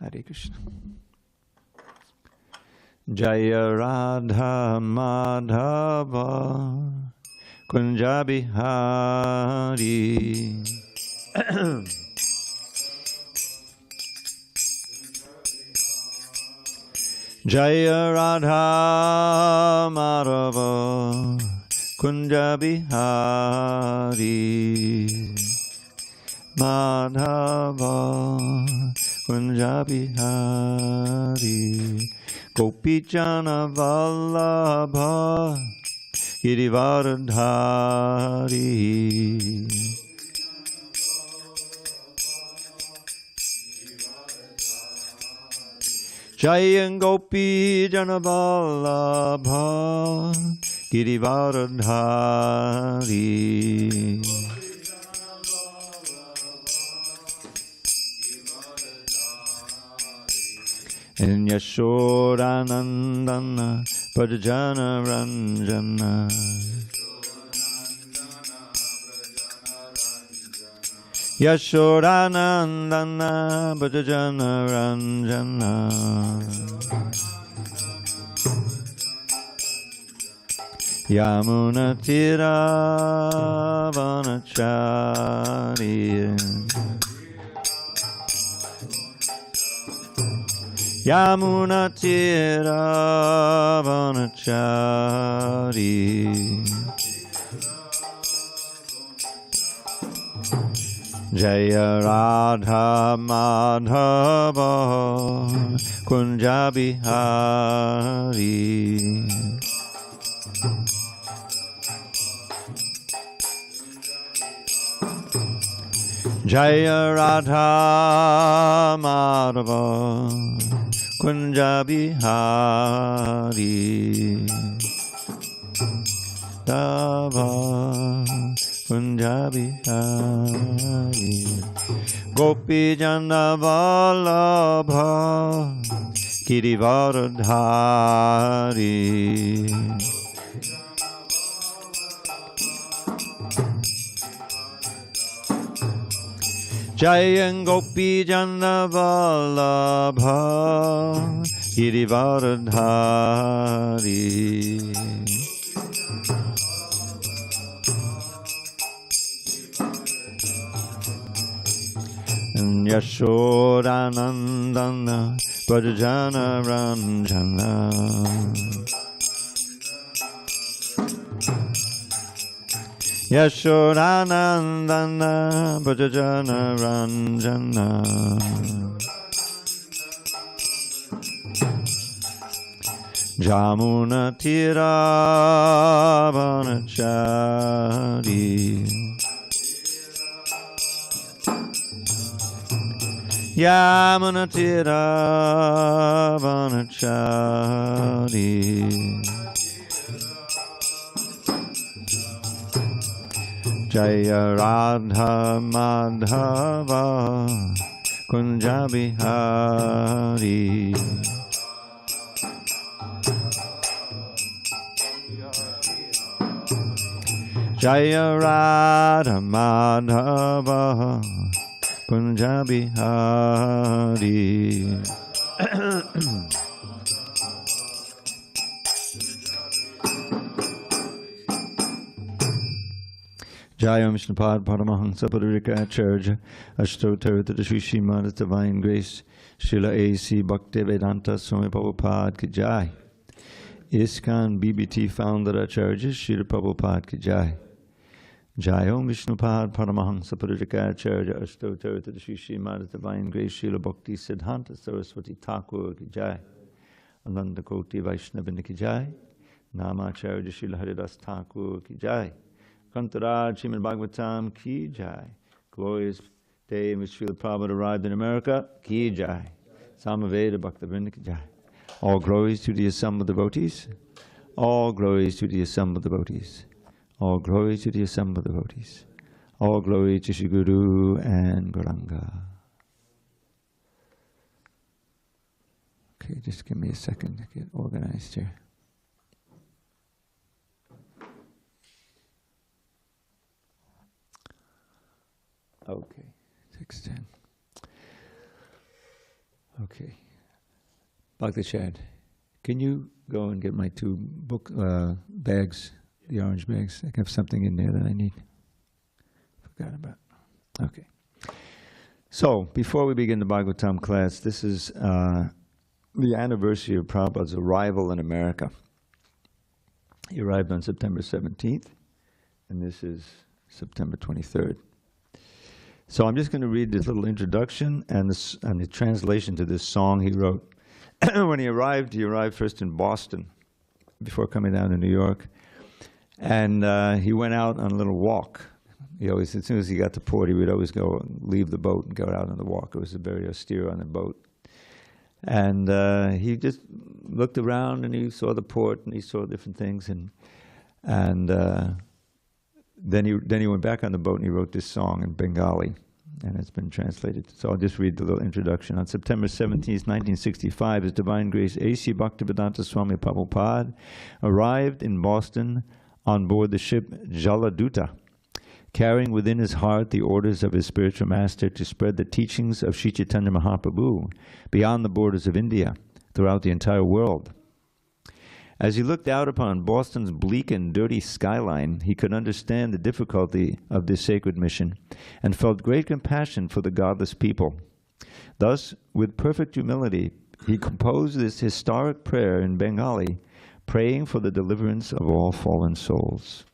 Hare Krishna. Jaya Radha Madhava Kunja Bihari. Jaya Radha Madhava Kunja Bihari. Madhava Kunja Bihari. Gopijana Vallabha Girivardhari. Jayan Gopijana Vallabha Girivardhari. And Yashodanandana Prajana Ranjana. Yashodanandana Prajana Ranjana. Yamuna Tira Vanachari. Yamuna Tira Vanachari. Jaya Radha Madhava Kunja Bihari. Jaya Radha Madhava Kunja Bihari. Dava Kunja Bihari. Gopi Jana Vallabha Girivardhari. Jayan Gopi Jana Vallabha Girivardhari. Yashodanandana Prajana Ranjana. Yashodanandana Prajana Ranjana. Jamuna Tira Vanachari. Yamuna Tira Vanachari. Jaya Radha Madhava Kunja Bihari. Jaya Radha Madhava Kunja Bihari. Jaya Vaiṣṇava Paramahansa Parurika Acharya Ashtottara Sri Srimad Divine Grace Srila A.C. Bhakti Vedanta Swami Prabhupada Ki Jai. ISKCON BBT Founder Acharya Srila Prabhupada Ki Jai. Jai Om Vaiṣṇava Paramahansa Parurika Acharya Ashtottara Sri Srimad Divine Grace Srila Bhakti Siddhanta Saraswati Thakur Ki Jai. Ananda Koti Vaishnava Ki Jai. Namacharya Srila Haridas Thakur Ki Jai. Kantaraj Srimad Bhagavatam Ki Jai. Glorious day in which Srila Prabhupada arrived in America. Ki Jai. Samaveda Bhaktivinoda Ki Jai. All glories to the assembled devotees. All glories to the assembled devotees. All glory to the assembled devotees. All glory to Shri Guru and Gauranga. Okay, just give me a second to get organized here. Okay, 6:10. Okay. Bhakti Chad, can you go and get my two book bags, the orange bags? I have something in there that I need. Forgot about. Okay. So, before we begin the Bhagavatam class, this is the anniversary of Prabhupada's arrival in America. He arrived on September 17th, and this is September 23rd. So I'm just going to read this little introduction and the translation to this song he wrote. When he arrived first in Boston before coming down to New York. And he went out on a little walk. He always, as soon as he got to port, he would always go leave the boat and go out on the walk. It was very austere on the boat. And he just looked around and he saw the port and he saw different things. And then he went back on the boat and he wrote this song in Bengali. And it's been translated. So I'll just read the little introduction. On September 17th, 1965, His Divine Grace A.C. Bhaktivedanta Swami Prabhupada arrived in Boston on board the ship Jaladuta, carrying within his heart the orders of his spiritual master to spread the teachings of Sri Chaitanya Mahaprabhu beyond the borders of India, throughout the entire world. As he looked out upon Boston's bleak and dirty skyline, he could understand the difficulty of this sacred mission and felt great compassion for the godless people. Thus, with perfect humility, he composed this historic prayer in Bengali, praying for the deliverance of all fallen souls.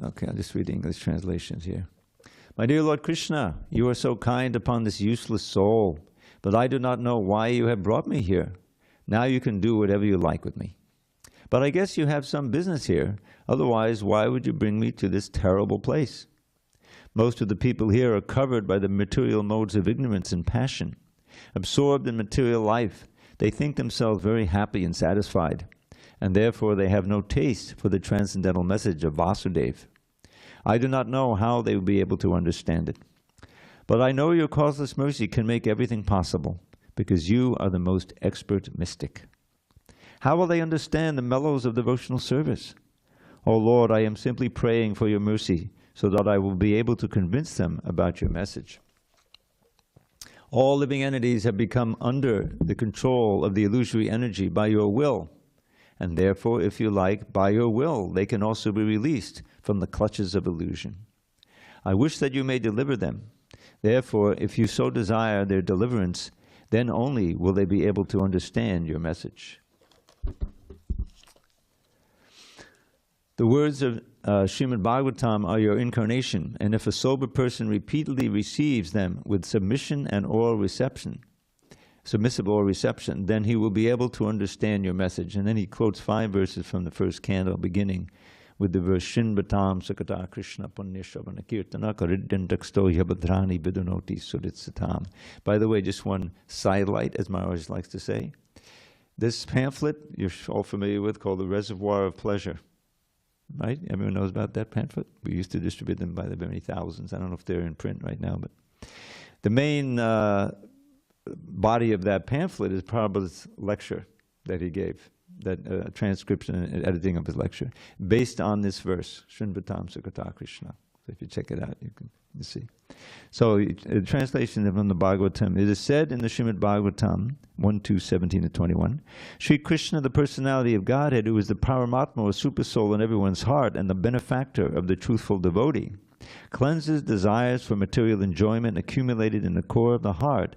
Okay, I'll just read the English translations here. My dear Lord Krishna, you are so kind upon this useless soul, but I do not know why you have brought me here. Now you can do whatever you like with me. But I guess you have some business here. Otherwise, why would you bring me to this terrible place? Most of the people here are covered by the material modes of ignorance and passion. Absorbed in material life, they think themselves very happy and satisfied, and therefore they have no taste for the transcendental message of Vasudeva. I do not know how they will be able to understand it. But I know your causeless mercy can make everything possible, because you are the most expert mystic. How will they understand the mellows of devotional service? O Lord, I am simply praying for your mercy, so that I will be able to convince them about your message. All living entities have become under the control of the illusory energy by your will, and therefore, if you like, by your will, they can also be released from the clutches of illusion. I wish that you may deliver them. Therefore, if you so desire their deliverance, then only will they be able to understand your message. The words of Srimad Bhagavatam are your incarnation, and if a sober person repeatedly receives them with submission and oral reception, submissive oral reception, then he will be able to understand your message. And then he quotes 5 verses from the first canto, beginning with the verse Shinbatam Sakata Krishna Punyashavana Kirtana Karidyantaksto Yabhadrani Vidunoti Suditsatam. By the way, just one sidelight, as Maharaj likes to say. This pamphlet you're all familiar with, called The Reservoir of Pleasure. Right? Everyone knows about that pamphlet? We used to distribute them by the many thousands. I don't know if they're in print right now, but the main body of that pamphlet is Prabhupada's lecture that he gave. That transcription and editing of his lecture, based on this verse, Srinvatam Sukata Krishna. So if you check it out, you can see. So, a translation from the Bhagavatam. It is said in the Srimad Bhagavatam 1:17-21, Sri Krishna, the personality of Godhead, who is the Paramatma or Supersoul in everyone's heart and the benefactor of the truthful devotee, cleanses desires for material enjoyment accumulated in the core of the heart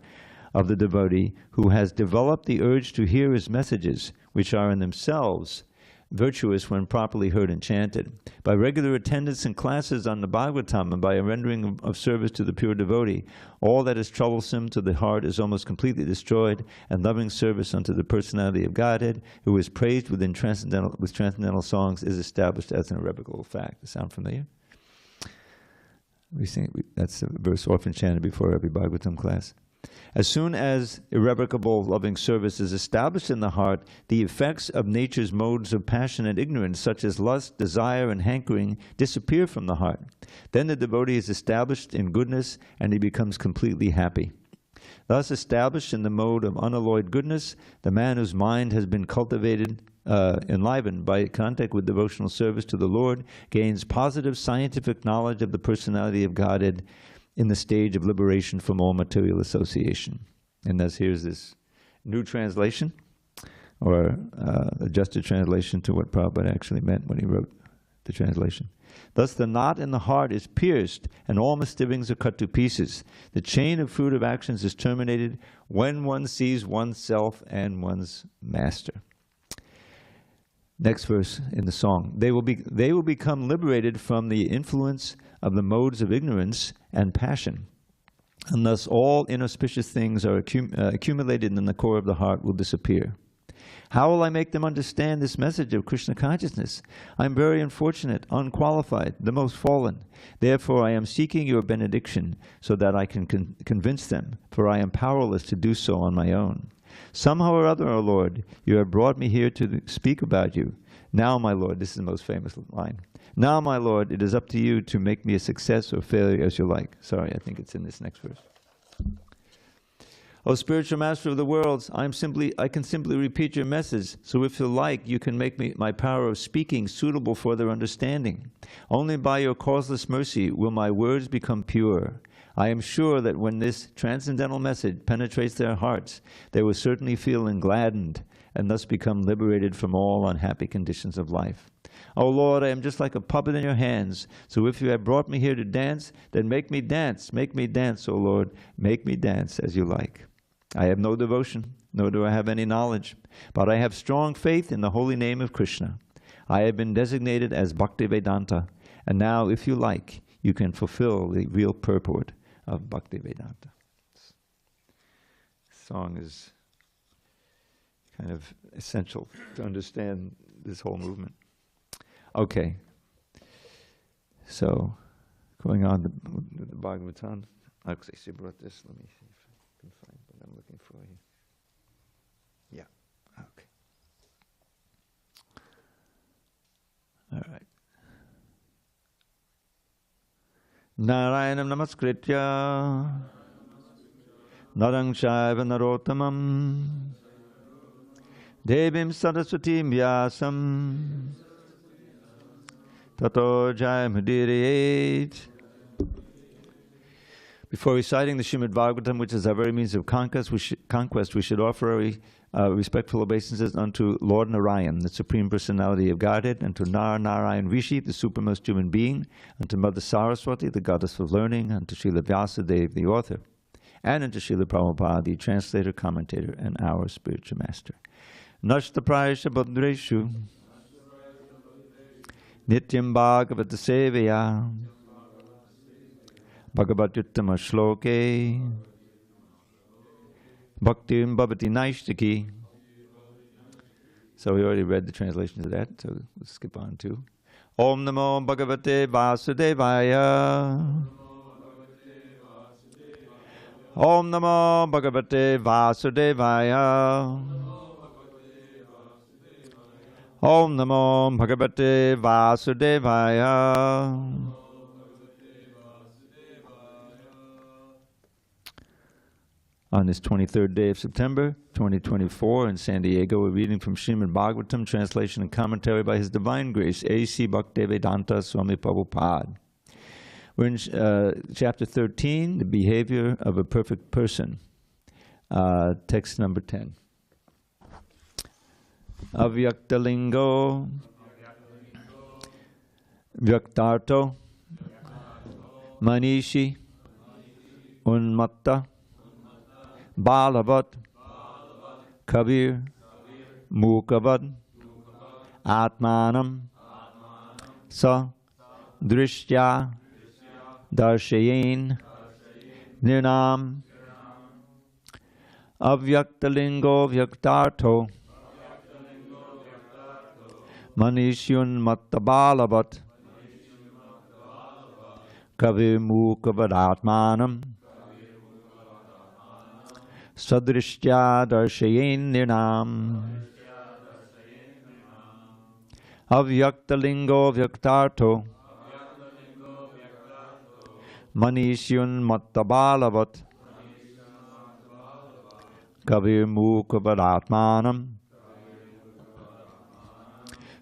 of the devotee who has developed the urge to hear his messages, which are in themselves virtuous when properly heard and chanted. By regular attendance in classes on the Bhagavatam and by a rendering of service to the pure devotee, all that is troublesome to the heart is almost completely destroyed, and loving service unto the personality of Godhead, who is praised with transcendental songs, is established as an irrevocable fact. Does that sound familiar? We sing, that's a verse often chanted before every Bhagavatam class. As soon as irrevocable loving service is established in the heart, the effects of nature's modes of passion and ignorance, such as lust, desire, and hankering, disappear from the heart. Then the devotee is established in goodness, and he becomes completely happy. Thus established in the mode of unalloyed goodness, the man whose mind has been cultivated, enlivened by contact with devotional service to the Lord, gains positive scientific knowledge of the personality of Godhead in the stage of liberation from all material association. And thus here's this new translation, or adjusted translation to what Prabhupada actually meant when he wrote the translation. Thus the knot in the heart is pierced, and all misgivings are cut to pieces. The chain of fruit of actions is terminated when one sees oneself and one's master. Next verse in the song. They will become liberated from the influence of the modes of ignorance and passion, and thus all inauspicious things are accumulated in the core of the heart will disappear. How will I make them understand this message of Krishna consciousness? I am very unfortunate, unqualified, the most fallen. Therefore I am seeking your benediction so that I can convince them, for I am powerless to do so on my own. Somehow or other, O Lord, you have brought me here to speak about you. Now, my Lord, this is the most famous line. Now, my Lord, it is up to you to make me a success or failure as you like. Sorry, I think it's in this next verse. O spiritual master of the worlds, I can simply repeat your message, so if you like, you can make my power of speaking suitable for their understanding. Only by your causeless mercy will my words become pure. I am sure that when this transcendental message penetrates their hearts, they will certainly feel gladdened and thus become liberated from all unhappy conditions of life. O Lord, I am just like a puppet in your hands, so if you have brought me here to dance, then make me dance, O Lord, make me dance as you like. I have no devotion, nor do I have any knowledge, but I have strong faith in the holy name of Krishna. I have been designated as Bhakti Vedanta, and now, if you like, you can fulfill the real purport of Bhakti Vedanta. This song is kind of essential to understand this whole movement. Okay, so going on to the Bhagavatam. Actually, she brought this. Let me see if I can find what I'm looking for here. Yeah, okay. All right. Narayanam namaskritya narang chaiva narottamam devim saraswatim vyasam tato jayamudiriet. Before reciting the Srimad Bhagavatam, which is our very means of conquest, we should offer respectful obeisances unto Lord Narayan, the Supreme Personality of Godhead, and to Narayan Rishi, the supremest human being, and to Mother Saraswati, the goddess of learning, and to Srila Vyasadeva, the author, and unto Srila Prabhupada, the translator, commentator, and our spiritual master. Nashta prayasha badreshu nityam bhagavata sevaya Bhagavatyuttama shloke Bhaktim bhavati naishtaki. So we already read the translations of that, so let's skip on to Om Namo Bhagavate Vasudevaya. Om Namo Bhagavate Vasudevaya. Om Namo Bhagavate Vasudevaya. On this 23rd day of September, 2024, in San Diego, we're reading from Srimad Bhagavatam, translation and commentary by His Divine Grace, A.C. Bhaktivedanta Swami Prabhupada. We're in chapter 13, the behavior of a perfect person, text number 10. Avyaktalingo, Vyaktarto, Manishi, Unmatta, Balavat, Kabir, Mukavad, Atmanam, Sa, Drishtya, Darshayin, Nirnam, Avyaktalingo Vyaktarto, Manishyun Mattabalavat, Kabir Mukavad Atmanam, Sadrishtya Darshayin Nirnam, Avyaktalingo Vyaktarto, Manishyun Mattabalavat, Kabir Mukavad Atmanam,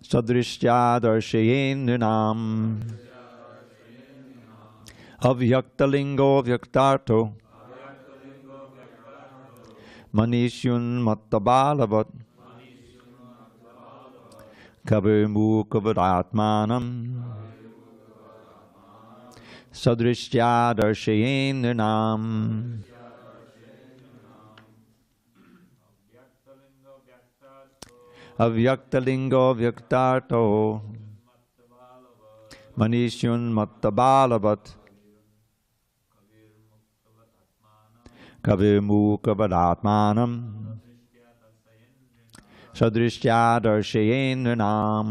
Sadrishtya Darshayin Nirnam, Avyaktalingo vyaktarto Manishyun mattabalavat Kabirmukavadatmanam Sadrishtya darshayenam Avyaktalingo vyaktarto Manishyun mattabalavat Kavirmukavadatmanam Sadrishtya darshayenam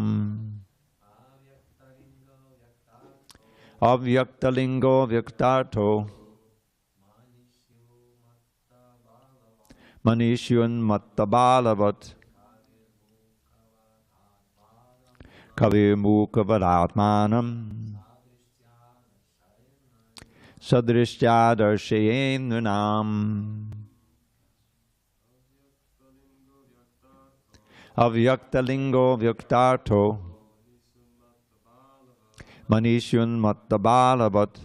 Avyaktalingo vyaktarto Manishyun mattabalavat Kavirmukavadatmanam Sadrishtya darshayenam Avyaktalingo vyaktarto Manishyun mattabalavat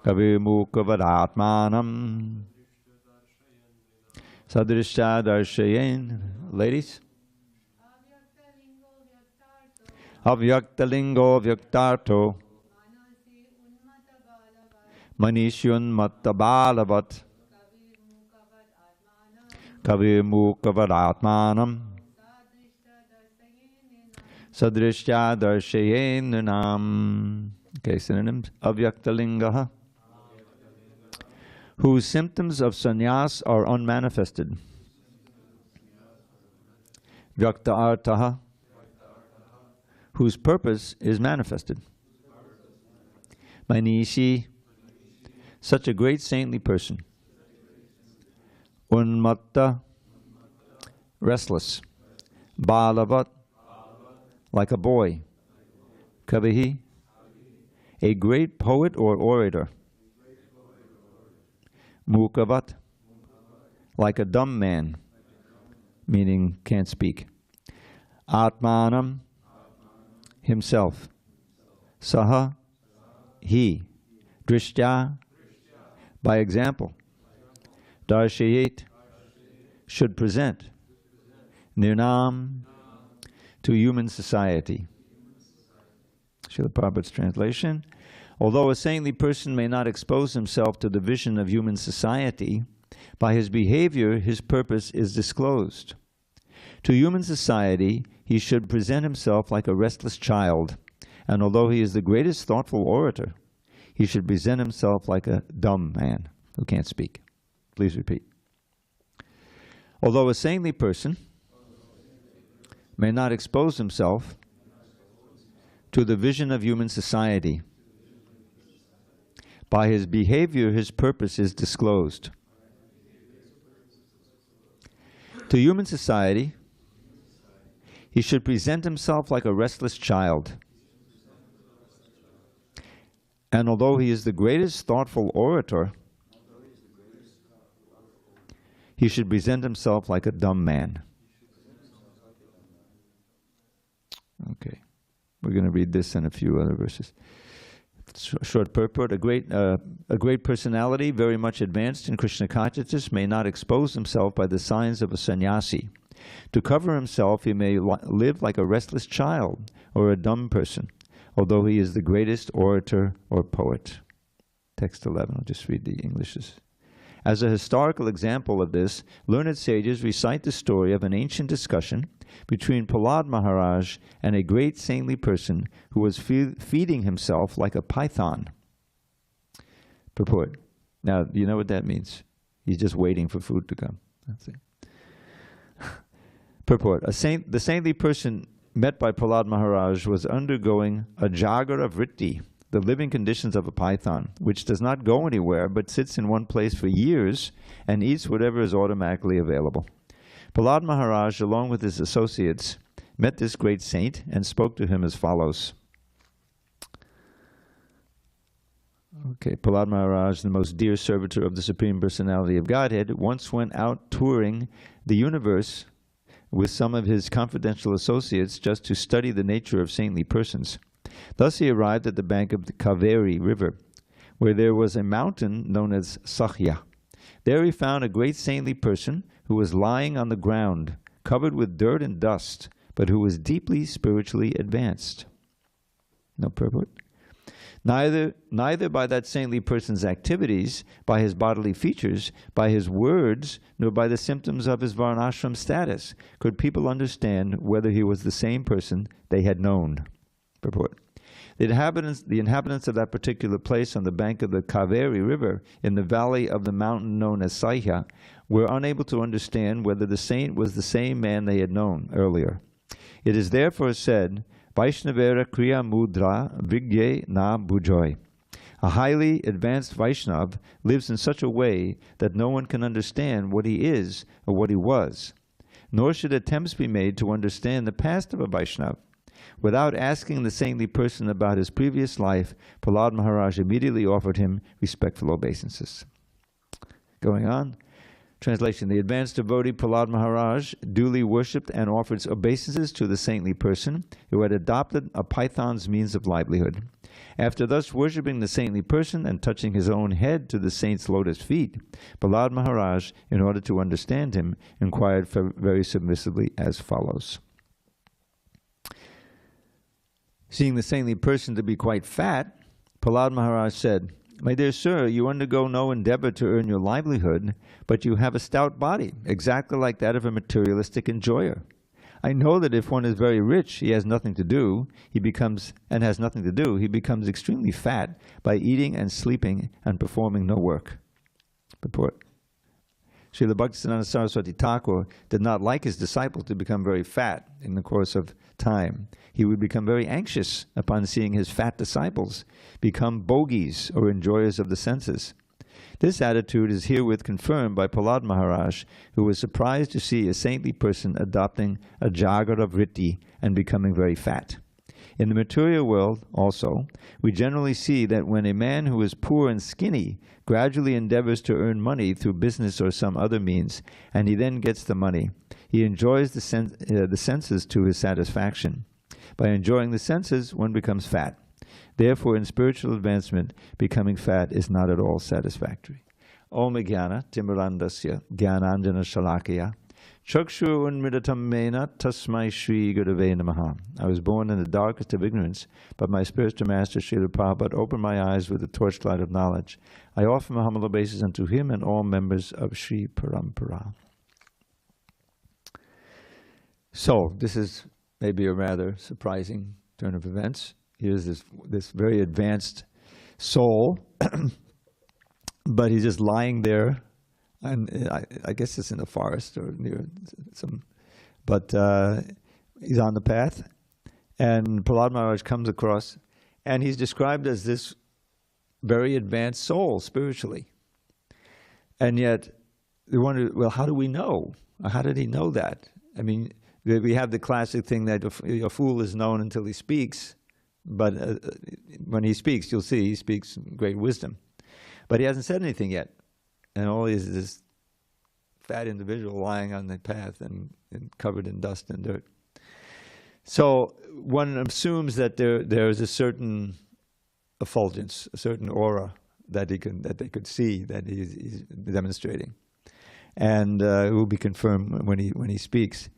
Kavirmukavadatmanam Sadrishtya darshayen. Ladies? Avyaktalingo vyaktarto Manishyun mattabalavat Kavirmukavadatmanam Sadrishtya darshayenam. Okay, synonyms. Avyaktalingaha, whose symptoms of sannyas are unmanifested. Vyakta artaha, whose purpose is manifested. Manishi, such a great saintly person. Unmatta, restless. Balavat, like a boy. Kavihi, a great poet or orator. Mukavat, like a dumb man, meaning can't speak. Atmanam, himself. Saha, he. Drishtya, by example. Darshayet, should present. Nirnam, to human society. Srila Prabhupada's translation. Although a saintly person may not expose himself to the vision of human society, by his behavior his purpose is disclosed. To human society he should present himself like a restless child, and although he is the greatest thoughtful orator, he should present himself like a dumb man who can't speak. Please repeat. Although a saintly person may not expose himself to the vision of human society, by his behavior his purpose is disclosed. To human society, he should present himself like a restless child. And although he is the greatest thoughtful orator, he should present himself like a dumb man. Okay, we're going to read this and a few other verses. Short purport. A great personality, very much advanced in Krishna consciousness, may not expose himself by the signs of a sannyasi. To cover himself, he may live like a restless child or a dumb person, although he is the greatest orator or poet. Text 11, I'll just read the Englishes. As a historical example of this, learned sages recite the story of an ancient discussion between Prahlāda Mahārāja and a great saintly person who was feeding himself like a python. Purport. Now, you know what that means? He's just waiting for food to come. That's it. Purport. The saintly person met by Prahlāda Mahārāja was undergoing a jagara vritti, the living conditions of a python, which does not go anywhere but sits in one place for years and eats whatever is automatically available. Prahlāda Mahārāja, along with his associates, met this great saint and spoke to him as follows. Okay, Prahlāda Mahārāja, the most dear servitor of the Supreme Personality of Godhead, once went out touring the universe with some of his confidential associates just to study the nature of saintly persons. Thus he arrived at the bank of the Kaveri river, where there was a mountain known as Sakhya. There he found a great saintly person who was lying on the ground, covered with dirt and dust, but who was deeply spiritually advanced. No purport. Neither by that saintly person's activities, by his bodily features, by his words, nor by the symptoms of his varnashram status, could people understand whether he was the same person they had known. Purport. The inhabitants of that particular place on the bank of the Kaveri river, in the valley of the mountain known as Sakhya, were unable to understand whether the saint was the same man they had known earlier. It is therefore said, Vaiṣṇavera kriya mudra vigye na bujoy. A highly advanced Vaishnav lives in such a way that no one can understand what he is or what he was. Nor should attempts be made to understand the past of a Vaishnav. Without asking the saintly person about his previous life, Prahlāda Mahārāja immediately offered him respectful obeisances. Going on. Translation. The advanced devotee Prahlāda Mahārāja duly worshipped and offered obeisances to the saintly person who had adopted a python's means of livelihood. After thus worshipping the saintly person and touching his own head to the saint's lotus feet, Prahlāda Mahārāja, in order to understand him, inquired very submissively as follows. Seeing the saintly person to be quite fat, Prahlāda Mahārāja said, My dear sir, you undergo no endeavor to earn your livelihood, but you have a stout body, exactly like that of a materialistic enjoyer. I know that if one is very rich, he has nothing to do, he becomes extremely fat by eating and sleeping and performing no work. Purport. Srila Bhaktisiddhanta Saraswati Thakur did not like his disciples to become very fat in the course of time. He would become very anxious upon seeing his fat disciples become bogies or enjoyers of the senses. This attitude is herewith confirmed by Prahlāda Mahārāja, who was surprised to see a saintly person adopting a jagara vritti and becoming very fat. In the material world, also, we generally see that when a man who is poor and skinny gradually endeavors to earn money through business or some other means, and he then gets the money, he enjoys the senses to his satisfaction. By enjoying the senses, one becomes fat. Therefore, in spiritual advancement, becoming fat is not at all satisfactory. Om Jnana Timurandasya Jnananjana Shalakaya Chakshur Unmridatam Mena Tasmai Shri Gurave Namaha. I was born in the darkest of ignorance, but my spiritual master Srila Prabhupada opened my eyes with the torchlight of knowledge. I offer my humble obeisances unto him and all members of Sri Parampara. So, this is maybe a rather surprising turn of events. Here's this very advanced soul, but he's just lying there, and I guess it's in the forest or near some, but he's on the path, and Prahlāda Mahārāja comes across, and he's described as this very advanced soul spiritually. And yet, we wonder, well, how do we know? How did he know that? I mean, we have the classic thing that a fool is known until he speaks, but when he speaks, you'll see he speaks great wisdom. But he hasn't said anything yet. And all he is this fat individual lying on the path and covered in dust and dirt. So one assumes that there is a certain effulgence, a certain aura that they could see that he's demonstrating. And it will be confirmed when he speaks.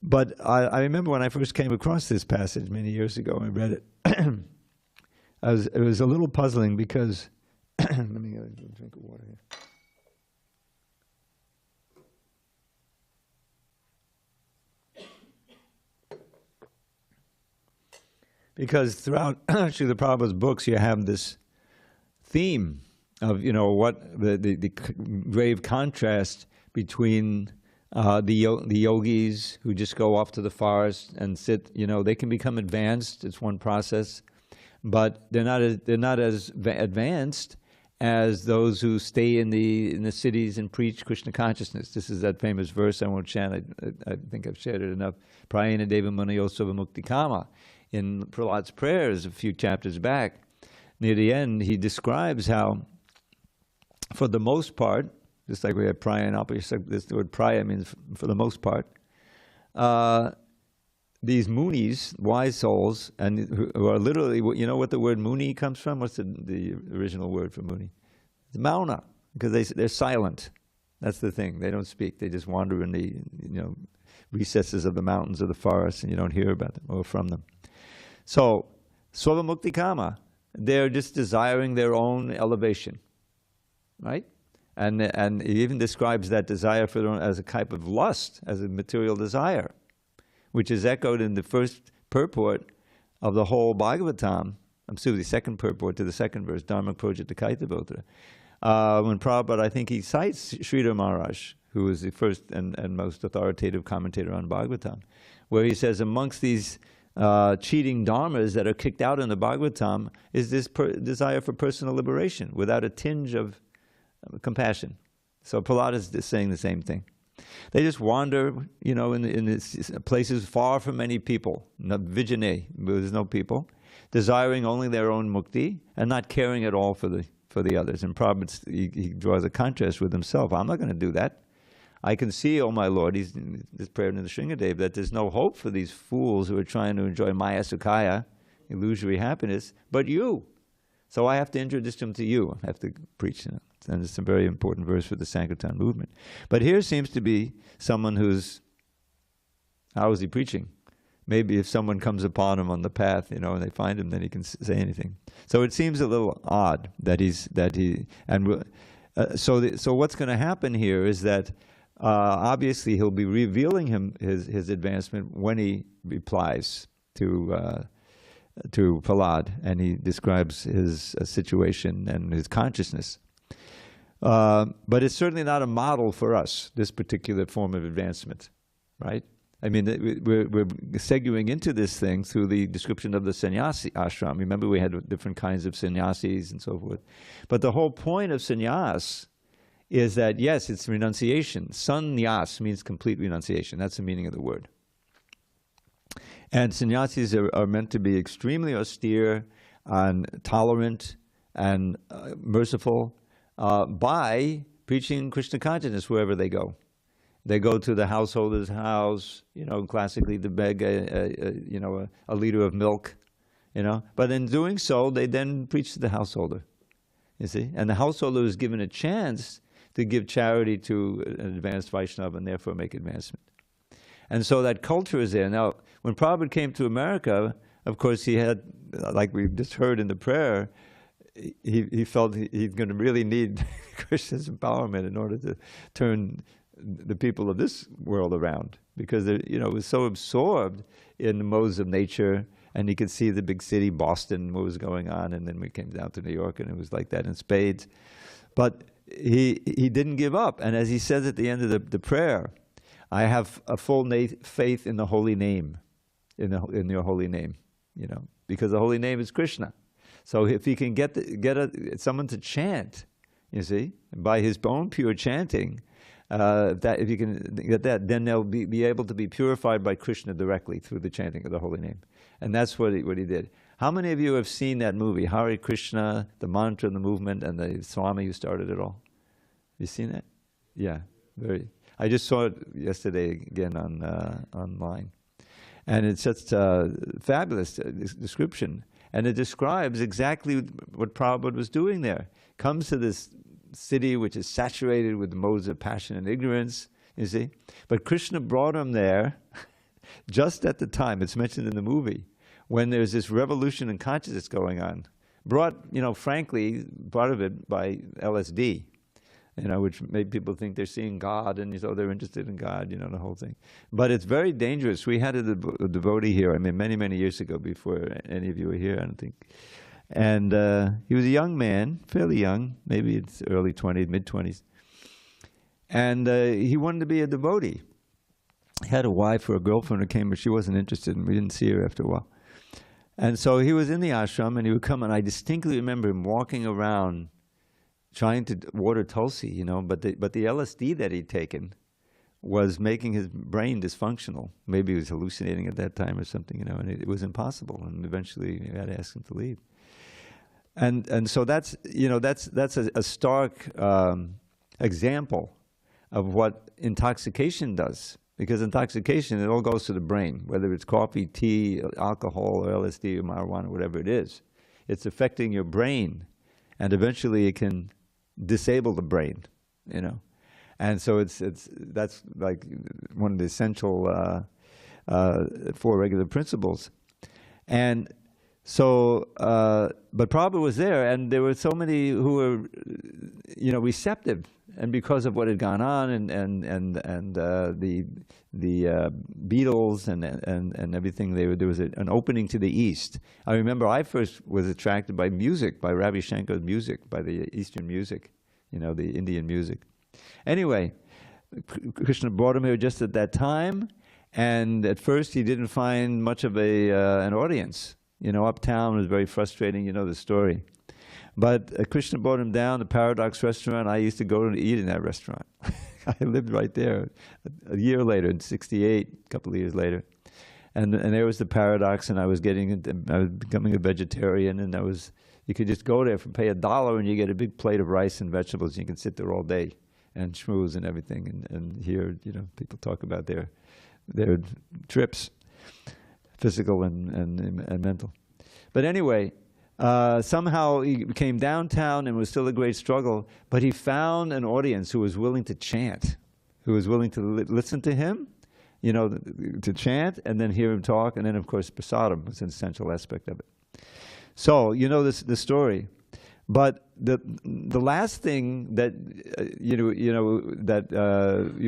But I remember when I first came across this passage many years ago and read it, it was a little puzzling because, let me get a drink of water here. Because throughout Srila Prabhupada's books, you have this theme of, what the grave contrast between the yogis who just go off to the forest and sit. They can become advanced. It's one process, but they're not as advanced as those who stay in the cities and preach Krishna consciousness. This is that famous verse I won't chant. I think I've shared it enough. Prayena deva munayosava mukti kama. In Prahlāda's prayers a few chapters back, near the end, he describes how, for the most part, just like we have praya and apayasya, this word praya means for the most part, these munis, wise souls, and who are literally, you know what the word muni comes from? What's the original word for muni? It's mauna, because they're silent. That's the thing. They don't speak. They just wander in the recesses of the mountains or the forests, and you don't hear about them or from them. So, Svamukti Kama, they're just desiring their own elevation, right? And he even describes that desire for their own as a type of lust, as a material desire, which is echoed in the first purport of the whole Bhagavatam. The second purport to the second verse, Dharma Projita Kaitavotra. When Prabhupada, I think he cites Srila Maharaj, who is the first and most authoritative commentator on Bhagavatam, where he says amongst these cheating dharmas that are kicked out in the Bhagavatam is this desire for personal liberation without a tinge of compassion. So Prahlāda is saying the same thing. They just wander, in these places far from any people, vijane, there's no people, desiring only their own mukti and not caring at all for the others. And Prabhupada, he draws a contrast with himself. I'm not going to do that. I can see, oh my Lord, he's this prayer in the Shringadev, that there's no hope for these fools who are trying to enjoy Maya Sukhaya, illusory happiness, but you. So I have to introduce them to you. I have to preach. And it's a very important verse for the Sankirtan movement. But here seems to be someone how is he preaching? Maybe if someone comes upon him on the path, and they find him, then he can say anything. So it seems a little odd so what's going to happen here is that obviously he'll be revealing his advancement when he replies to Prahlāda, and he describes his situation and his consciousness. But it's certainly not a model for us, this particular form of advancement, right? I mean, we're seguing into this thing through the description of the sannyasi ashram. Remember, we had different kinds of sannyasis and so forth. But the whole point of sannyas is that, yes, it's renunciation. Sannyas means complete renunciation. That's the meaning of the word. And sannyasis are meant to be extremely austere and tolerant and merciful by preaching Krishna consciousness wherever they go. They go to the householder's house, classically to beg a liter of milk, But in doing so, they then preach to the householder, you see. And the householder is given a chance to give charity to an advanced Vaiṣṇava and therefore make advancement. And so that culture is there. Now, when Prabhupada came to America, of course, he had, like we just heard in the prayer, he felt he's going to really need Krishna's empowerment in order to turn the people of this world around, because it was so absorbed in the modes of nature, and he could see the big city, Boston, what was going on, and then we came down to New York, and it was like that in spades. But he didn't give up, and as he says at the end of the prayer, I have a full faith in the holy name, in your holy name, because the holy name is Krishna. So if he can get someone to chant, you see, by his own pure chanting, if you can get that, then they'll be able to be purified by Krishna directly through the chanting of the holy name. And that's what he did. How many of you have seen that movie, Hare Krishna, the mantra, the movement, and the Swami who started it all? You seen that? Yeah, very. I just saw it yesterday again online. And it's just a fabulous description. And it describes exactly what Prabhupada was doing there. Comes to this city which is saturated with the modes of passion and ignorance, you see. But Krishna brought him there just at the time, it's mentioned in the movie, when there's this revolution in consciousness going on. Brought, frankly, part of it by LSD, which made people think they're seeing God, and they're interested in God, the whole thing. But it's very dangerous. We had a devotee here, many, many years ago, before any of you were here, I don't think. And he was a young man, fairly young, maybe it's early 20s, mid-20s. And he wanted to be a devotee. He had a wife or a girlfriend who came, but she wasn't interested, and we didn't see her after a while. And so he was in the ashram, and he would come, and I distinctly remember him walking around trying to water Tulsi, but the LSD that he'd taken was making his brain dysfunctional. Maybe he was hallucinating at that time or something, and it was impossible, and eventually we had to ask him to leave. And so that's a stark example of what intoxication does. Because intoxication, it all goes to the brain, whether it's coffee, tea, alcohol, or LSD, or marijuana, whatever it is. It's affecting your brain, and eventually it can disable the brain, you know. And so that's like one of the essential 4 regular principles. And so, but Prabhupada was there, and there were so many who were, you know, receptive, and because of what had gone on, and the Beatles and everything, there was an opening to the East. I remember I first was attracted by music, by Ravi Shankar's music, by the Eastern music, you know, the Indian music. Anyway, Krishna brought him here just at that time, and at first he didn't find much of an audience. You know, uptown was very frustrating, you know the story. But Krishna brought him down to Paradox Restaurant. I used to go to eat in that restaurant. I lived right there a year later, in '68, a couple of years later. And there was the Paradox, and I was becoming a vegetarian, and you could just go there for pay $1 and you get a big plate of rice and vegetables. You can sit there all day and schmooze and everything, and hear, you know, people talk about their trips, physical and mental. But anyway, somehow he came downtown, and it was still a great struggle, but he found an audience who was willing to chant, who was willing to listen to him, you know, to chant, and then hear him talk, and then of course prasadam was an essential aspect of it. So, you know the story. But the last thing that you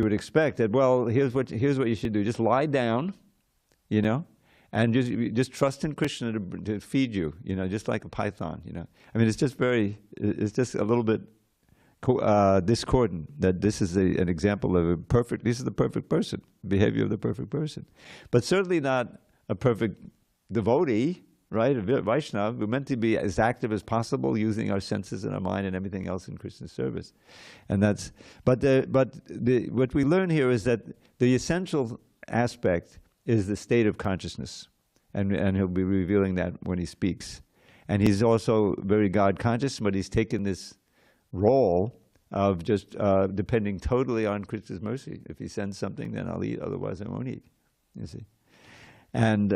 would expect, that, well, here's what you should do: just lie down, you know, and just trust in Krishna to feed you, you know, just like a python, you know. I mean, it's just a little bit discordant that this is an example of this is the perfect person, behavior of the perfect person, but certainly not a perfect devotee. Right, a Vaiṣṇava, we're meant to be as active as possible, using our senses and our mind and everything else in Krishna's service, and that's. But what we learn here is that the essential aspect is the state of consciousness, and he'll be revealing that when he speaks. And he's also very God conscious, but he's taken this role of just depending totally on Krishna's mercy. If he sends something, then I'll eat; otherwise, I won't eat. You see, and.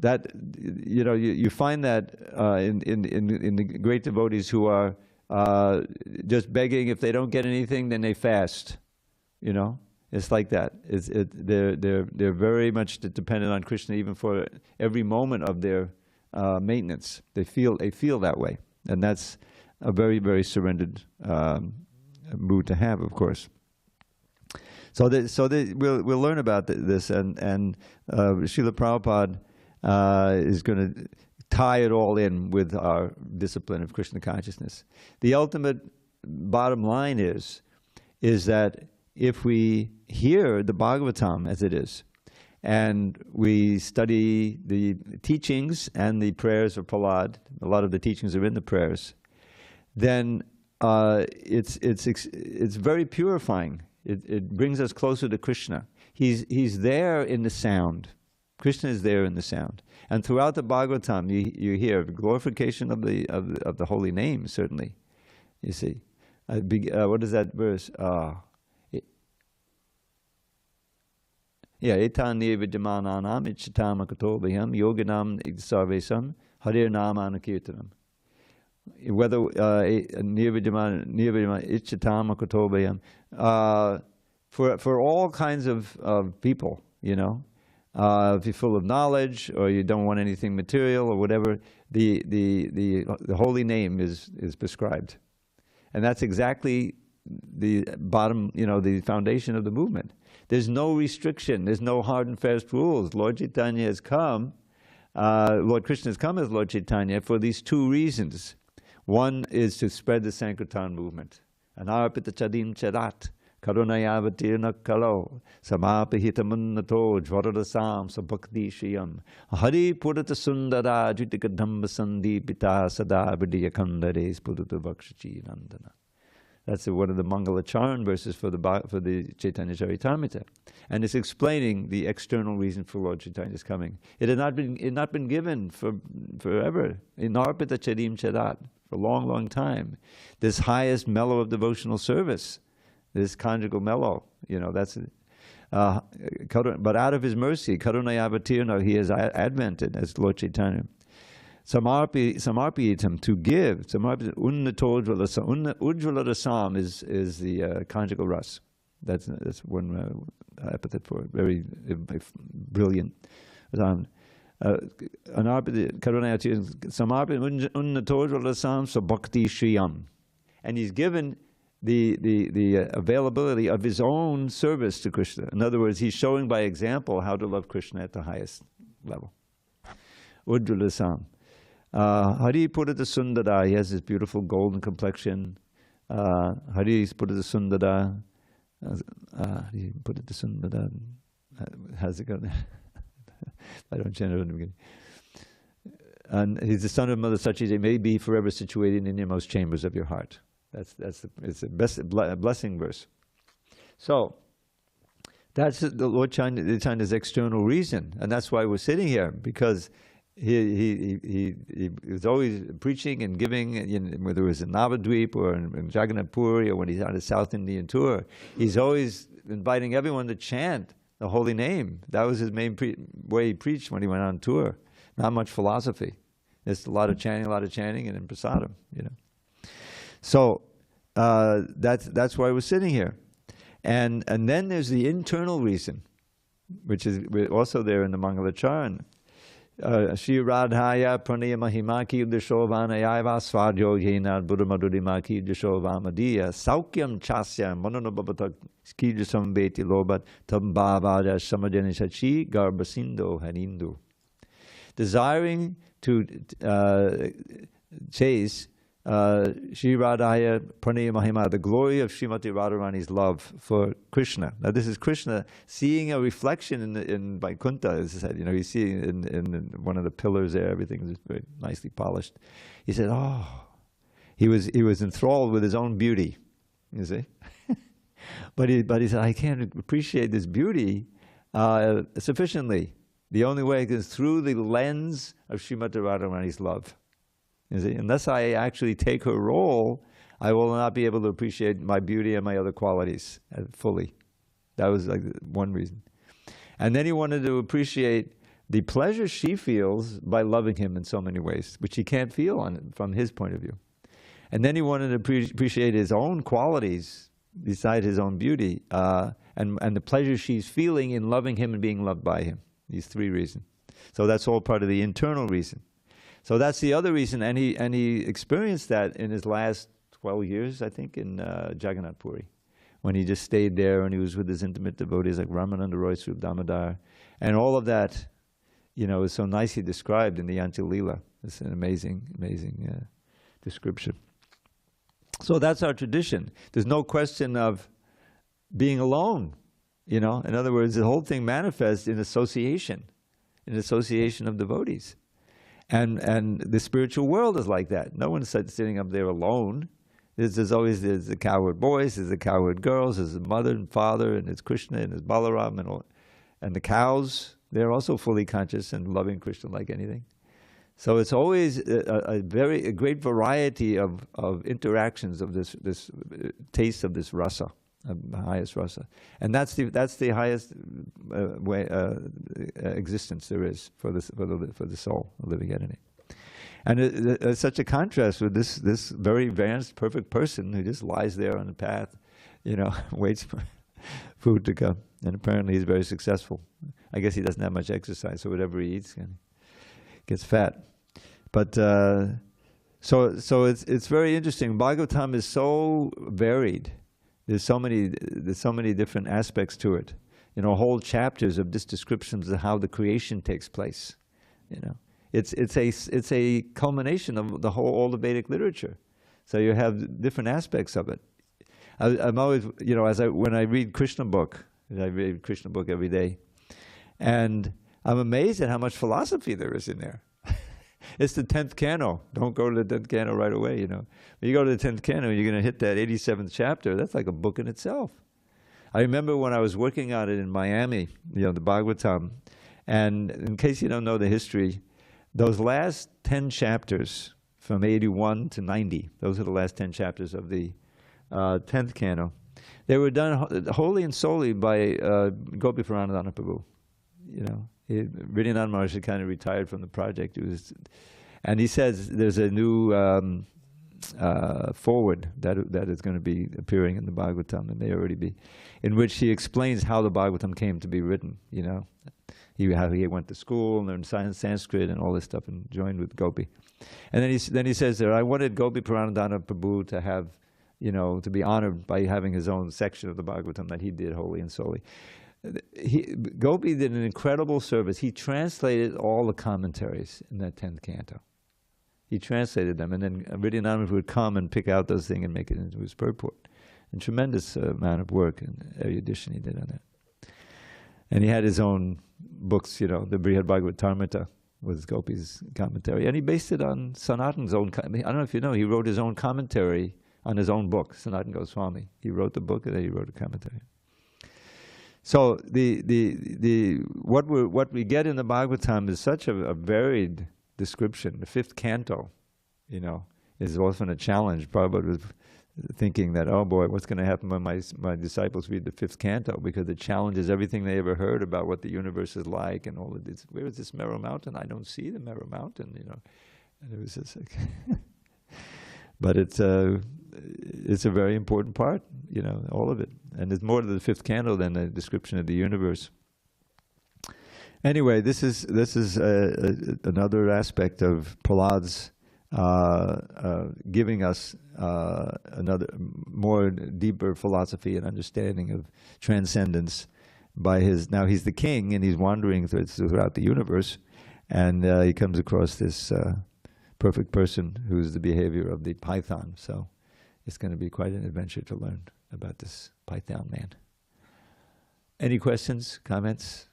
That, you know, you find that in the great devotees who are just begging. If they don't get anything, then they fast. You know, it's like that. They're very much dependent on Krishna, even for every moment of their maintenance. They feel that way, and that's a very, very surrendered mood to have, of course. So we'll learn about this, and Srila Prabhupada is going to tie it all in with our discipline of Krishna consciousness. The ultimate bottom line is that if we hear the Bhagavatam as it is, and we study the teachings and the prayers of Prahlāda, a lot of the teachings are in the prayers, then it's very purifying. It brings us closer to Krishna. He's there in the sound. Krishna is there in the sound, and throughout the Bhagavatam, you hear glorification of the holy name. Certainly, you see. What is that verse? Etan nirvijamananam ichchatam akatobhyam yoginam sarvesam harir nama anukirtanam. Whether nirvijaman ichchatam akatobhyam, for all kinds of people, you know. If you're full of knowledge, or you don't want anything material, or whatever, the holy name is prescribed, and that's exactly the bottom, you know, the foundation of the movement. There's no restriction. There's no hard and fast rules. Lord Chaitanya has come. Lord Krishna has come as Lord Chaitanya for these 2 reasons. One is to spread the Sankirtan movement. Anarpita chadim charat. Karunayavatirna kalo samapahitamunnato jvaradasam sabhakti shiyam hari purata sundara jutikadhamba sandipita sada vidiyakandare spudata vakshachi nandana. That's one of the Mangala Charan verses for the Chaitanya Charitamrita, and it's explaining the external reason for Lord Chaitanya's coming. It had not been given forever. In Narpita Chadim Charat, for a long, long time. This highest mellow of devotional service. This conjugal mellow, you know, that's But out of his mercy, Karunayavatirna, he has advented as Lord Chaitanya. Samarpitam, to give. Ujjvala rasam is the conjugal ras. That's one epithet for it. Very brilliant. Samarpitam unnatojvala rasam so bhakti shriyam. And he's given the availability of his own service to Krishna. In other words, he's showing by example how to love Krishna at the highest level. Ujjvala rasam. Hari Purata Sundara, he has this beautiful golden complexion. Hari Purata Sundara, Hari Purata Sundara, how's it going? I don't chant it in the beginning. And he's the son of Mother Sachi, may be forever situated in the innermost chambers of your heart. It's the best blessing verse. So, that's the Lord Chaitanya's external reason, and that's why we're sitting here, because he was always preaching and giving, whether it was in Navadvip or in Jagannath Puri or when he's on his South Indian tour. He's always inviting everyone to chant the holy name. That was his main way he preached when he went on tour. Not much philosophy. There's a lot of chanting, and in prasadam, So that's why we're sitting here. And then there's the internal reason, which is also there in the Mangalacharan. Shri Radhaya Pranaya Mahimaki Udashovanayava Swadyo Yenad Buddhamadudimaki Udashovamadiya Saukyam Chasya Manonobhatak Skijasam Beti Lobat Tambhavaja Samajanishachi Garbasindo Harindu. Desiring to chase Shri Radhaya Pranaya Mahima, the glory of Srimati Radharani's love for Krishna. Now this is Krishna seeing a reflection in Vaikuntha, as I said, he's seeing in one of the pillars there, everything is very nicely polished. He said, he was enthralled with his own beauty, you see. but he said, I can't appreciate this beauty sufficiently. The only way is through the lens of Srimati Radharani's love. You see? Unless I actually take her role, I will not be able to appreciate my beauty and my other qualities fully. That was like one reason. And then he wanted to appreciate the pleasure she feels by loving him in so many ways, which he can't feel from his point of view. And then he wanted to appreciate his own qualities beside his own beauty, and the pleasure she's feeling in loving him and being loved by him. These three reasons. So that's all part of the internal reason. So that's the other reason, and he experienced that in his last 12 years, I think, in Jagannath Puri, when he just stayed there and he was with his intimate devotees like Ramananda Roy, Srup Damodar, and all of that, is so nicely described in the Yantil Leela. It's an amazing description. So that's our tradition. There's no question of being alone. In other words, the whole thing manifests in association of devotees. And the spiritual world is like that. No one's sitting up there alone. There's always the cowherd boys, there's the cowherd girls, there's the mother and father, and there's Krishna and there's Balaram and the cows. They're also fully conscious and loving Krishna like anything. So it's always a great variety of interactions of this taste of this rasa, of the highest rasa, and that's the highest existence there is for the soul, a living entity. And it's such a contrast with this very advanced, perfect person who just lies there on the path, waits for food to come, and apparently he's very successful. I guess he doesn't have much exercise, so whatever he eats gets fat. But so it's very interesting. Bhagavatam is so varied. There's so many different aspects to it. Whole chapters of just descriptions of how the creation takes place. It's a culmination of all the Vedic literature. So you have different aspects of it. I'm always, when I read Krishna book, I read Krishna book every day, and I'm amazed at how much philosophy there is in there. It's the 10th canto. Don't go to the 10th canto right away, When you go to the 10th canto, you're going to hit that 87th chapter. That's like a book in itself. I remember when I was working on it in Miami, the Bhagavatam, and in case you don't know the history, those last 10 chapters, from 81 to 90, those are the last 10 chapters of the 10th canto. They were done wholly and solely by Gopi Prahlāda Prabhu. You know, Vrindavan Maharaj had kind of retired from the project. And he says there's a new forward that is going to be appearing in the Bhagavatam, and may already be, in which he explains how the Bhagavatam came to be written. You know, how he went to school and learned Sanskrit and all this stuff, and joined with Gopi. And then he says there, I wanted Gopi Prahlāda Prabhu to have, you know, to be honored by having his own section of the Bhagavatam that he did wholly and solely. Gopi did an incredible service. He translated all the commentaries in that 10th canto. He translated them, and then Vrindavan would come and pick out those things and make it into his purport. And tremendous amount of work and erudition he did on that. And he had his own books, you know, the Brihad Bhagavatamrita was Gopi's commentary. And he based it on Sanatan's own, I don't know if you know, he wrote his own commentary on his own book, Sanatan Goswami. He wrote the book and then he wrote a commentary. So what we get in the Bhagavatam is such a varied description. The 5th canto, you know, is often a challenge. Prabhupada was thinking that, oh boy, what's going to happen when my disciples read the 5th canto, because it challenges everything they ever heard about what the universe is like and all of this. Where is this Meru Mountain? I don't see the Meru Mountain, you know. And it was just like, but it's a very important part, you know, all of it. And there's more to the 5th canto than a description of the universe. Anyway, this is another aspect of Prahlāda's giving us another more deeper philosophy and understanding of transcendence by now he's the king and he's wandering throughout the universe, and he comes across this perfect person who's the behavior of the python. So it's going to be quite an adventure to learn about this python man. Any questions, comments?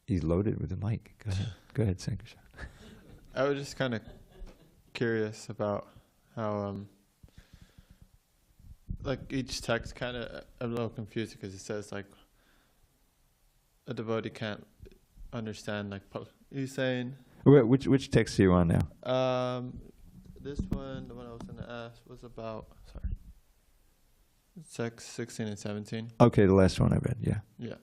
He's loaded with a mic. Go ahead, Sankarshan. I was just kind of curious about how, like each text kind of, I'm a little confused because it says like a devotee can't understand, like, he's saying. Which text are you on now? This one, the one I was going to ask, was about, sorry, text 16 and 17. Okay, the last one I read, yeah. Yeah.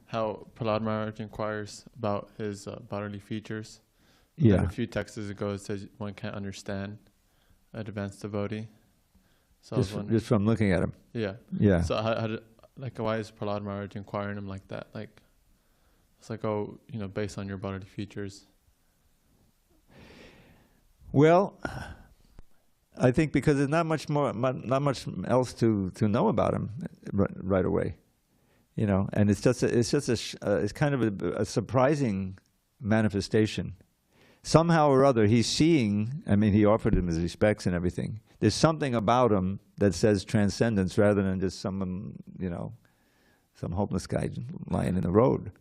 How Prahlāda Mahārāja inquires about his bodily features. Yeah. And a few texts ago it says one can't understand an advanced devotee. So just from looking at him. Yeah. Yeah. So how like, why is Prahlāda Mahārāja inquiring him like that? Like, it's like, oh, you know, based on your bodily features. Well, I think because there's not much else to know about him right away. You know, and it's kind of a surprising manifestation. Somehow or other, he's seeing. I mean, he offered him his respects and everything. There's something about him that says transcendence rather than just someone, you know, some homeless guy lying in the road.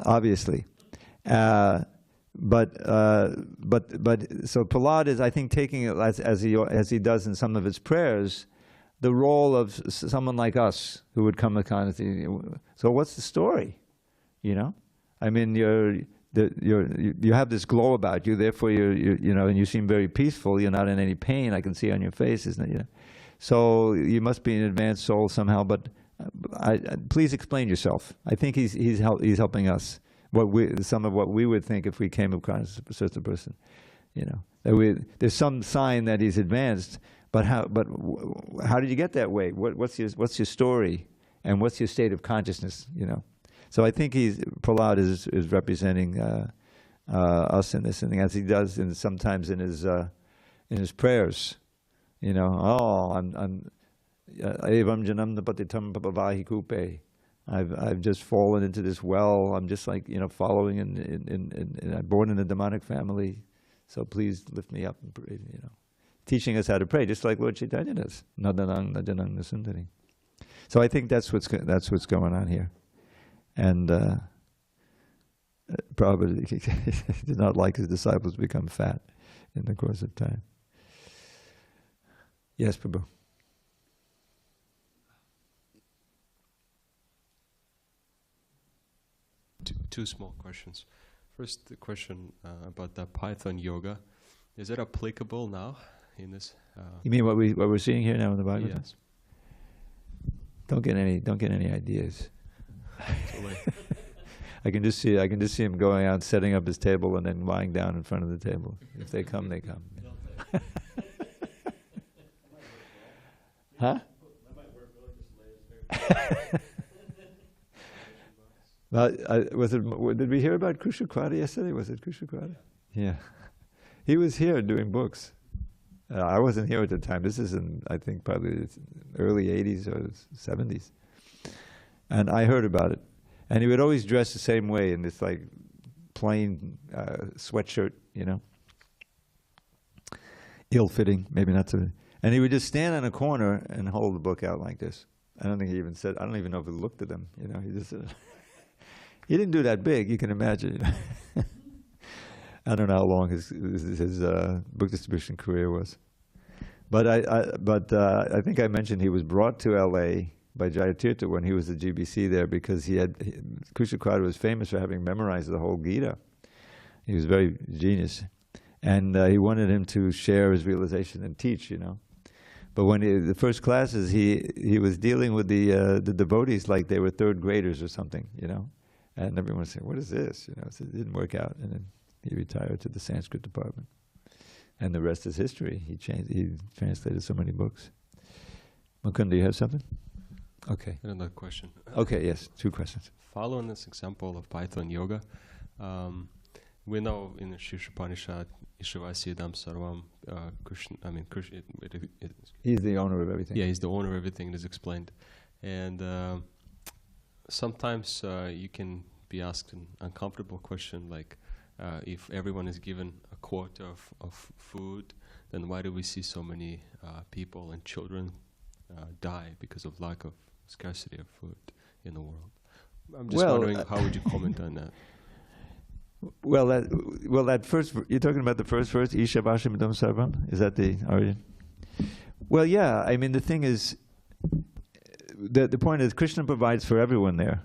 Obviously, but so Prahlāda is, I think, taking it as he does in some of his prayers, the role of someone like us who would come to kind of thing. So what's the story? You know, I mean, you have this glow about you. Therefore, you know, and you seem very peaceful. You're not in any pain. I can see on your face, isn't it? You know? So you must be an advanced soul somehow. But please explain yourself. I think he's helping us. Some of what we would think if we came across such a person. You know, there's some sign that he's advanced. But how did you get that way? What's your story, and what's your state of consciousness? You know, so I think Prahlāda is representing us in this, and as he does sometimes in his prayers. You know, I'm evam janam napatitam papavahi kupe. I've just fallen into this well. I'm just like, you know, following and I'm born in a demonic family, so please lift me up and pray, you know. Teaching us how to pray, just like Lord Chaitanya does. Nadanang, nadanang, nasundari. So I think that's what's going on here. And Prabhupada did not like his disciples become fat in the course of time. Yes, Prabhu. Two small questions. First, the question about the Python yoga. Is it applicable now in this? You mean what we're seeing here now in the Bhagavatam? Yes. Don't get any ideas. I can just see him going out, setting up his table, and then lying down in front of the table. If they come, they come. Huh? Did we hear about Krishna yesterday? Was it Krishna? Yeah. He was here doing books. I wasn't here at the time. This is in, I think, probably the early 80s or 70s. And I heard about it. And he would always dress the same way in this like plain sweatshirt, you know. Ill-fitting, maybe not so. And he would just stand on a corner and hold the book out like this. I don't think he even said, I don't even know if he looked at them, you know. He just he didn't do that big, you can imagine. You know? I don't know how long his book distribution career was. But I think I mentioned he was brought to L.A. by Jayatirtha when he was at GBC there, because Krishna was famous for having memorized the whole Gita. He was very genius. And he wanted him to share his realization and teach, you know. But when the first classes, he was dealing with the devotees like they were third graders or something, you know. And everyone was saying, what is this? You know, so it didn't work out. And then he retired to the Sanskrit department. And the rest is history. He translated so many books. Mukund, do you have something? Okay. Another question. Okay, yes, 2 questions. Following this example of Python yoga, we know in the Shishupanishad, Ishavasyadam Sarvam, Krishna, he's the owner of everything. Yeah, he's the owner of everything, it is explained. And sometimes you can be asked an uncomfortable question like, if everyone is given a quota of food, then why do we see so many people and children die because of lack of scarcity of food in the world? I'm just wondering, how would you comment on that? Well, that first, you're talking about the first verse, Isha Vashamidam Sarvam? Is that the origin? Well, yeah, I mean, the thing is, the point is Krishna provides for everyone there.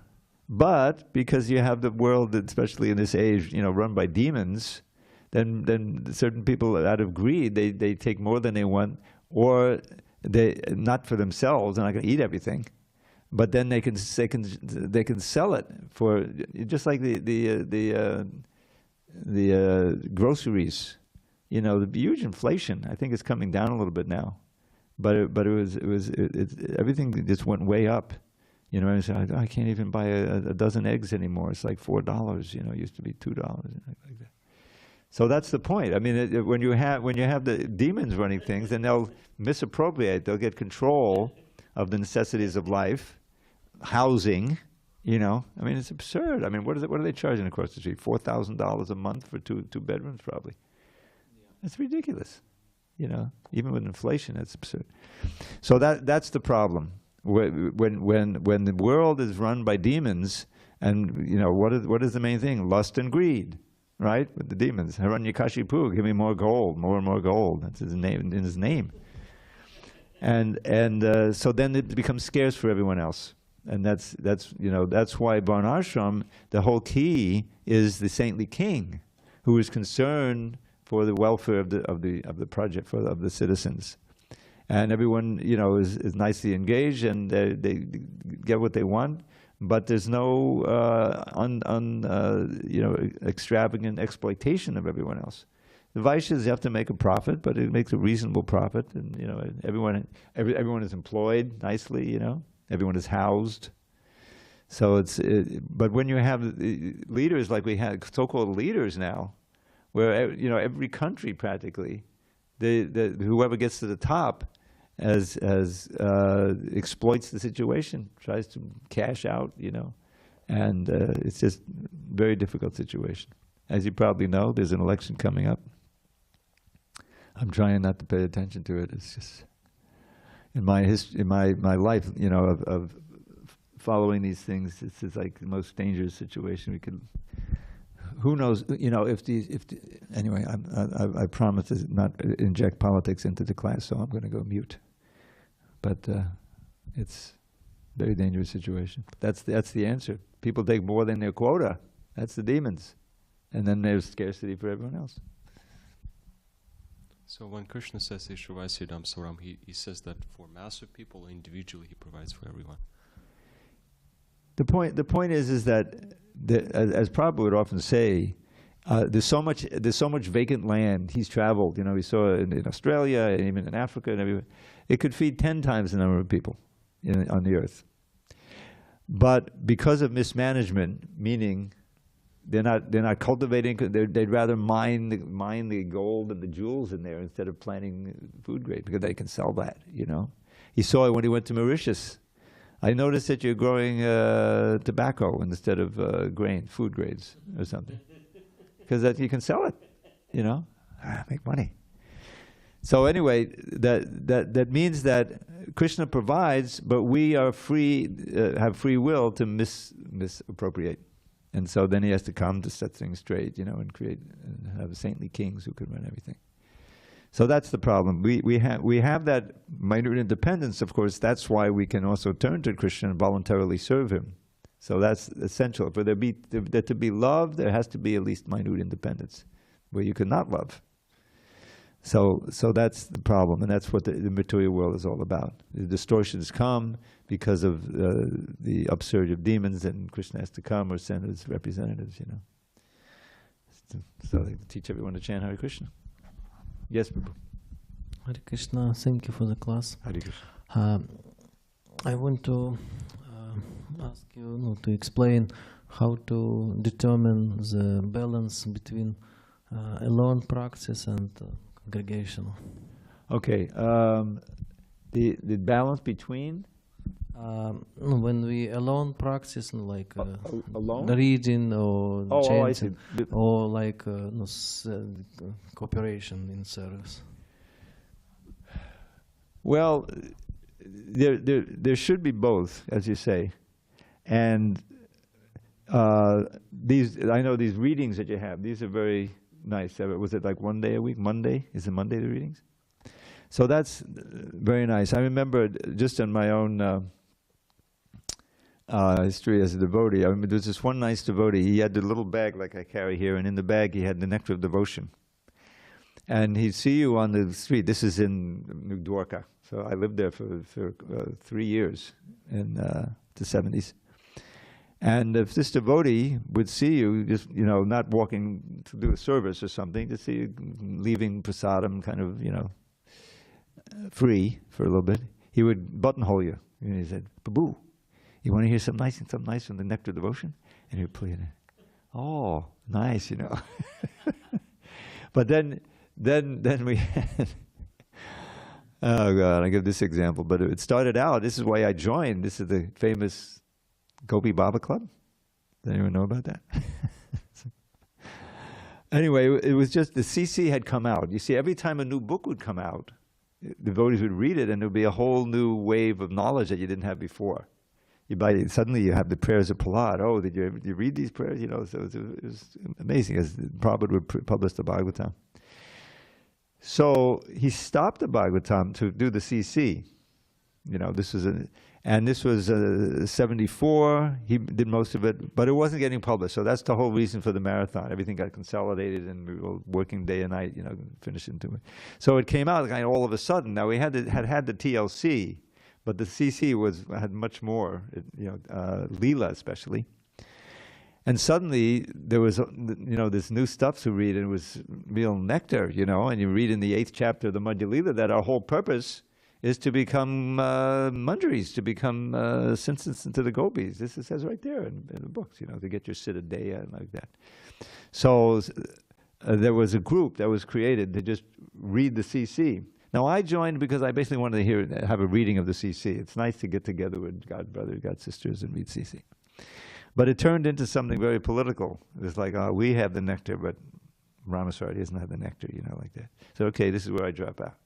But because you have the world, especially in this age, you know, run by demons, then certain people, out of greed, they take more than they want, or they not for themselves, they're not going to eat everything, but then they can sell it for, just like the groceries, you know, the huge inflation. I think it's coming down a little bit now, but everything just went way up. You know, and so I can't even buy a dozen eggs anymore. It's like $4. You know, it used to be $2, like that. So that's the point. I mean, when you have the demons running things, then they'll misappropriate. They'll get control of the necessities of life, housing. You know, I mean, it's absurd. I mean, what are they charging across the street? $4,000 a month for two bedrooms, probably. Yeah. That's ridiculous. You know, even with inflation, that's absurd. So that's the problem. When the world is run by demons, and you know what is the main thing? Lust and greed, right? With the demons, Hiranyakashipu, give me more gold, more and more gold. That's his name. In his name, and so then it becomes scarce for everyone else, and that's why Varnashram, the whole key is the saintly king, who is concerned for the welfare of the project, of the citizens. And everyone, you know, is nicely engaged, and they get what they want, but there's no extravagant exploitation of everyone else. The Vaishyas have to make a profit, but it makes a reasonable profit, and you know, everyone is employed nicely. You know, everyone is housed. So but when you have leaders like we have, so-called leaders now, where you know every country practically, whoever gets to the top exploits the situation, tries to cash out, you know, and it's just a very difficult situation. As you probably know, there's an election coming up. I'm trying not to pay attention to it. It's just in my life, you know, of following these things. This is like the most dangerous situation we could. Who knows? You know, anyway, I promise to not inject politics into the class, so I'm going to go mute. But it's a very dangerous situation. That's the answer. People take more than their quota. That's the demons. And then there's scarcity for everyone else. So when Krishna says Ishvarasidam Saram, he says that for mass of people, individually, he provides for everyone. The point is that as Prabhupada would often say, there's so much vacant land. He's traveled, he saw it in Australia and even in Africa and everywhere. It could feed 10 times the number of people on the earth. But because of mismanagement, meaning they're not cultivating, they'd rather mine the gold and the jewels in there instead of planting food grade, because they can sell that, He saw it when he went to Mauritius. I noticed that you're growing tobacco instead of food grades or something. Because that you can sell it, make money. So anyway, that means that Krishna provides, but we are free, have free will to misappropriate. And so then he has to come to set things straight, and create and have saintly kings who can run everything. So that's the problem. We have that minute independence, of course. That's why we can also turn to Krishna and voluntarily serve him. So that's essential. For there to be love, there has to be at least minute independence, where you cannot love. So that's the problem, and that's what the material world is all about. The distortions come because of the upsurge of demons, and Krishna has to come or send his representatives, So they teach everyone to chant Hare Krishna. Yes, Prabhu. Hare Krishna, thank you for the class. Hare Krishna. I want to ask you to explain how to determine the balance between alone practice and congregational. Okay. The balance between when we alone practice, like alone reading or chanting, I see. or like cooperation in service. Well, there should be both, as you say, and I know these readings that you have. These are very nice. Was it like one day a week? Monday? Is it Monday the readings? So that's very nice. I remember just in my own history as a devotee. I remember there's this one nice devotee. He had the little bag like I carry here, and in the bag he had the nectar of devotion. And he'd see you on the street. This is in New Dwarka. So I lived there for 3 years in the 70s. And if this devotee would see you, just not walking to do a service or something, to see you leaving prasadam kind of, free for a little bit, he would buttonhole you. And he said, "Prabhu, you want to hear something nice from the nectar of devotion?" And he would play it. Oh, nice, But then we had, oh God, I give this example, but it started out, this is why I joined, this is the famous Gopi Baba Club. Does anyone know about that? Anyway, it was just the CC had come out. You see, every time a new book would come out, devotees would read it, and there would be a whole new wave of knowledge that you didn't have before. Suddenly you have the prayers of Prahlāda. Oh, did you read these prayers? So it was amazing, as Prabhupada would publish the Bhagavatam. So he stopped the Bhagavatam to do the CC. This was 74. He did most of it, but it wasn't getting published. So that's the whole reason for the marathon. Everything got consolidated, and we were working day and night, finishing to it. So it came out kind of all of a sudden. Now we had the TLC, but the CC had much more, Leela especially. And suddenly there was, this new stuff to read, and it was real nectar, and you read in the 8th chapter of the Madhya Leela that our whole purpose is to become manjaris, to become assistants to the gopis. This it says right there in the books, to get your siddha deya and like that. So there was a group that was created to just read the CC. Now I joined because I basically wanted to have a reading of the CC. It's nice to get together with God brothers, God sisters, and read CC. But it turned into something very political. It was like, we have the nectar, but Ramaswamy doesn't have the nectar, like that. So okay, this is where I drop out.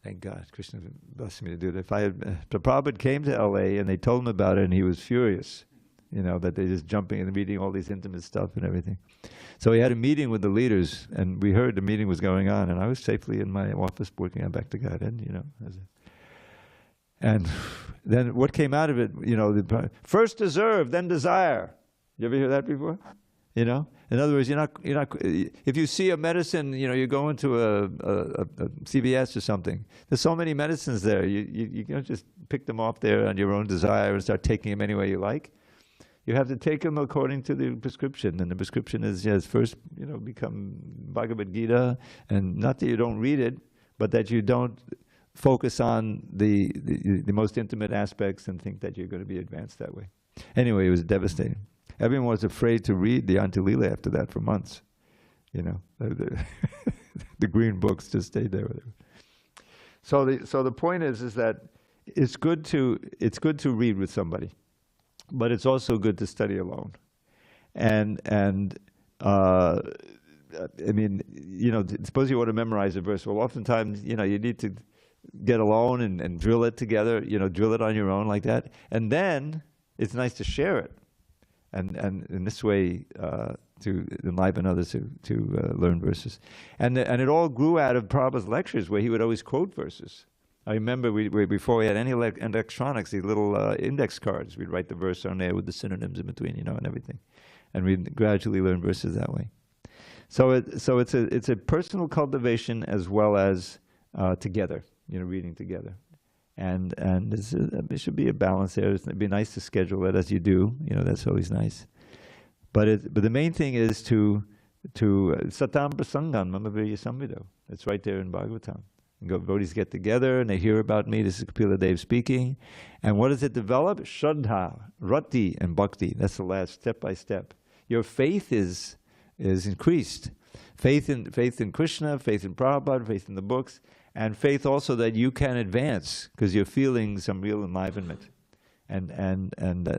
Thank God, Krishna blessed me to do that. Prabhupada came to LA and they told him about it, and he was furious, that they're just jumping and reading all these intimate stuff and everything. So he had a meeting with the leaders, and we heard the meeting was going on, and I was safely in my office working on Back to Godhead, And then what came out of it, first deserve, then desire. You ever hear that before? You know, in other words, you're not. If you see a medicine, you know, you go into a CVS or something. There's so many medicines there. You don't just pick them off there on your own desire and start taking them any way you like. You have to take them according to the prescription, and the prescription is first, you know, become Bhagavad Gita, and not that you don't read it, but that you don't focus on the most intimate aspects and think that you're going to be advanced that way. Anyway, it was devastating. Everyone was afraid to read the Antya-lila after that for months. You know, the green books just stayed there with it. So the point is that it's good to read with somebody, but it's also good to study alone. And I mean, you know, suppose you want to memorize a verse. Well, oftentimes, you know, you need to get alone and drill it together. You know, drill it on your own like that, and then it's nice to share it. And in this way, to enliven others to learn verses. And it all grew out of Prabhupada's lectures, where he would always quote verses. I remember before we had any electronics, these little index cards, we'd write the verse on there with the synonyms in between, you know, and everything. And we'd gradually learn verses that way. So it's a personal cultivation as well as together, you know, reading together. And there should be a balance there. It'd be nice to schedule it as you do. You know, that's always nice. But the main thing is to satam prasangan mama virya samvido. It's right there in Bhagavatam. And devotees get together and they hear about me. This is Kapila Dev speaking. And what does it develop? Shraddha, rati, and bhakti. That's the last, step by step. Your faith is increased. Faith in Krishna, faith in Prabhupada, faith in the books. And faith also that you can advance because you're feeling some real enlivenment. And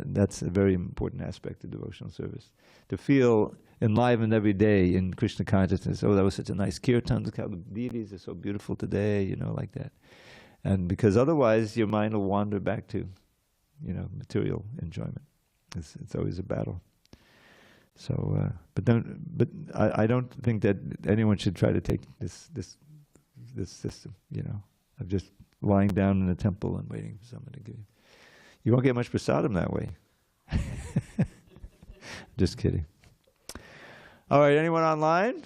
that's a very important aspect of devotional service. To feel enlivened every day in Krishna consciousness. Oh, that was such a nice kirtan. Look how the deities are so beautiful today, you know, like that. And because otherwise your mind will wander back to, you know, material enjoyment. It's always a battle. So, but I don't think that anyone should try to take this system, you know, of just lying down in a temple and waiting for someone to give you. You won't get much prasadam that way. Just kidding. All right, anyone online?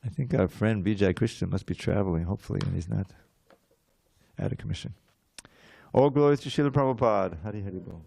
I think our friend Vijay Krishna must be traveling, hopefully, and he's not out of commission. All glories to Srila Prabhupada. Hari Hari Bol.